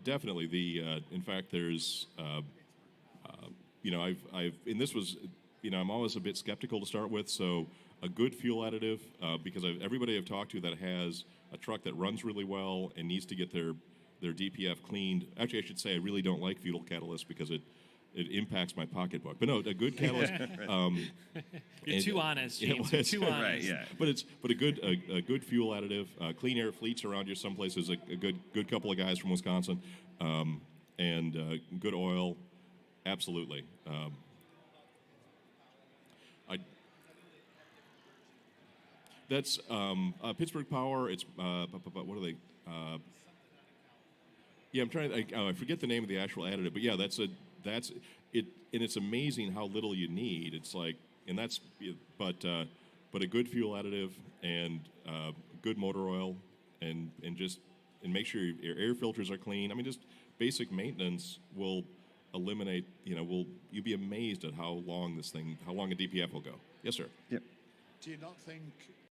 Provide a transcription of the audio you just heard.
definitely. In fact, there's, and this was, I'm always a bit skeptical to start with. So a good fuel additive, because everybody I've talked to that has a truck that runs really well and needs to get their DPF cleaned. Actually, I should say I really don't like fuel catalyst because it impacts my pocketbook. But no, a good catalyst. You're too honest, James. You're too honest. Right, yeah. But a good fuel additive. Clean Air Fleets around you some places. A good couple of guys from Wisconsin, and good oil. Absolutely. That's Pittsburgh Power. It's what are they? Yeah, I'm trying. I forget the name of the actual additive, but yeah, that's it. And it's amazing how little you need. It's like, and that's, but a good fuel additive and good motor oil, and make sure your air filters are clean. I mean, just basic maintenance will eliminate. You'll be amazed at how long a DPF will go. Yes, sir. Yep. Do you not think